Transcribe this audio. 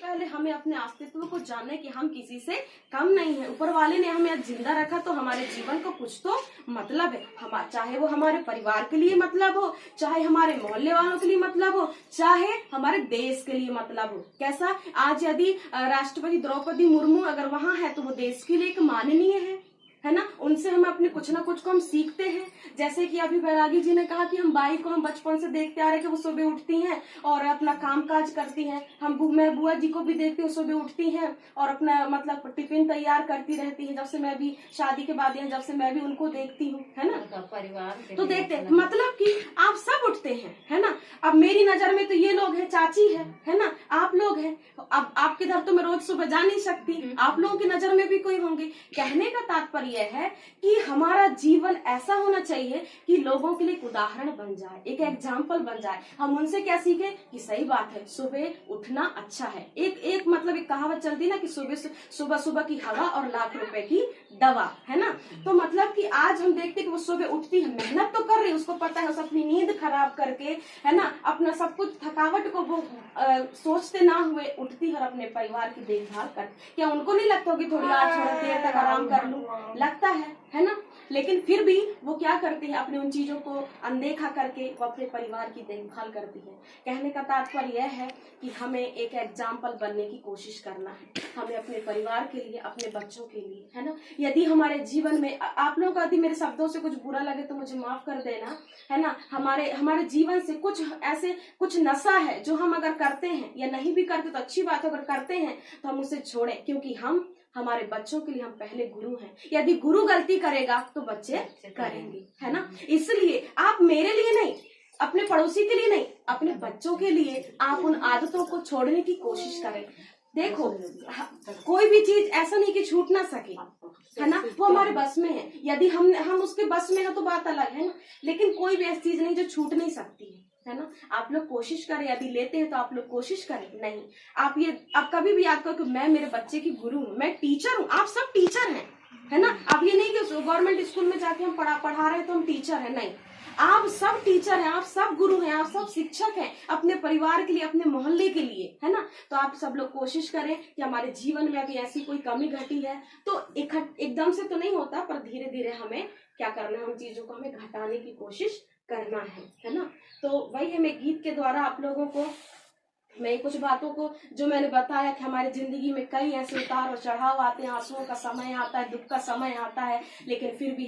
पहले हमें अपने अस्तित्व को जानना कि हम किसी से कम नहीं है। ऊपर वाले ने हमें जिंदा रखा तो हमारे जीवन को कुछ तो मतलब है। चाहे वो हमारे परिवार के लिए मतलब हो, चाहे हमारे मोहल्ले वालों के लिए मतलब हो, चाहे हमारे देश के लिए मतलब हो। कैसा, आज यदि राष्ट्रपति द्रौपदी मुर्मू अगर वहां है तो वो देश के लिए एक माननीय है ना। उनसे हम अपने कुछ ना कुछ को हम सीखते हैं। जैसे कि अभी बैरागी जी ने कहा कि हम बाई को हम बचपन से देखते आ रहे कि वो सुबह उठती हैं और अपना काम काज करती हैं। मैं बुआ जी को भी देखती हूँ, सुबह उठती हैं और अपना मतलब टिफिन तैयार करती रहती है। जब से मैं भी शादी के बाद जब से मैं भी उनको देखती हूँ, है ना, परिवार तो देखते मतलब कि आप सब उठते हैं, है ना। अब मेरी नजर में तो ये लोग हैं, चाची है ना, आप लोग हैं। अब आपके घर तो मैं रोज सुबह जा नहीं सकती, आप लोगों की नजर में भी कोई होंगे। कहने का तात्पर्य है कि हमारा जीवन ऐसा होना चाहिए कि लोगों के लिए एक उदाहरण बन जाए, एक एग्जाम्पल बन जाए। हम उनसे क्या सीखे कि सही बात है, सुबह उठना अच्छा है। एक मतलब एक कहावत चलती ना कि सुबह सुबह की हवा और लाख रुपए की दवा, है ना। तो मतलब कि आज हम देखते कि वो सुबह उठती है, मेहनत तो कर रही है, उसको पता है उस अपनी नींद खराब करके, है ना, अपना सब कुछ थकावट को वो सोचते ना हुए उठती है और अपने परिवार की देखभाल कर। क्या उनको नहीं लगता कि थोड़ी आज थोड़ा देर तक आराम कर लूं? लगता है ना। लेकिन फिर भी वो क्या करती है, अपने उन चीजों को अनदेखा करके वो अपने परिवार की देखभाल करती है। कहने का तात्पर्य यह है कि हमें एक एग्जाम्पल बनने की कोशिश करना है, हमें अपने परिवार के लिए, अपने बच्चों के लिए, है ना। यदि हमारे जीवन में आप लोगों को यदि मेरे शब्दों से कुछ बुरा लगे तो मुझे माफ कर देना, है ना। हमारे जीवन से कुछ ऐसे कुछ नशा है जो हम अगर करते हैं या नहीं भी करते तो अच्छी बात है, अगर करते हैं तो हम उसे छोड़ें, क्योंकि हम हमारे बच्चों के लिए हम पहले गुरु हैं। यदि गुरु गलती करेगा तो बच्चे करेंगे, है ना। इसलिए आप मेरे लिए नहीं, अपने पड़ोसी के लिए नहीं, अपने बच्चों के लिए आप उन आदतों को छोड़ने की कोशिश करें। देखो, कोई भी चीज ऐसा नहीं कि छूट ना सके, है ना, वो हमारे बस में है। यदि हम उसके बस में है तो बात अलग है ना, लेकिन कोई भी ऐसी चीज नहीं जो छूट नहीं सकती है ना। आप लोग कोशिश करें, यदि लेते हैं तो आप लोग कोशिश करें। नहीं, आप कभी भी याद करो कि मैं मेरे बच्चे की गुरु हूँ, मैं टीचर हूँ। आप सब टीचर हैं, है ना। अब ये नहीं कि गवर्नमेंट स्कूल में जाके हम पढ़ा रहे हैं तो हम टीचर हैं, नहीं। आप सब टीचर हैं, आप सब गुरु हैं, आप सब शिक्षक हैं, अपने परिवार के लिए, अपने मोहल्ले के लिए, है ना। तो आप सब लोग कोशिश करें कि हमारे जीवन में अभी ऐसी कोई कमी घटी है तो एकदम से तो नहीं होता, पर धीरे धीरे हमें क्या करना है, उन चीजों को हमें घटाने की कोशिश करना है ना। तो वही है, मैं गीत के द्वारा आप लोगों को मैं कुछ बातों को जो मैंने बताया कि हमारी जिंदगी में कई ऐसे उतार और चढ़ाव आते हैं, आंसुओं का समय आता है, दुख का समय आता है, लेकिन फिर भी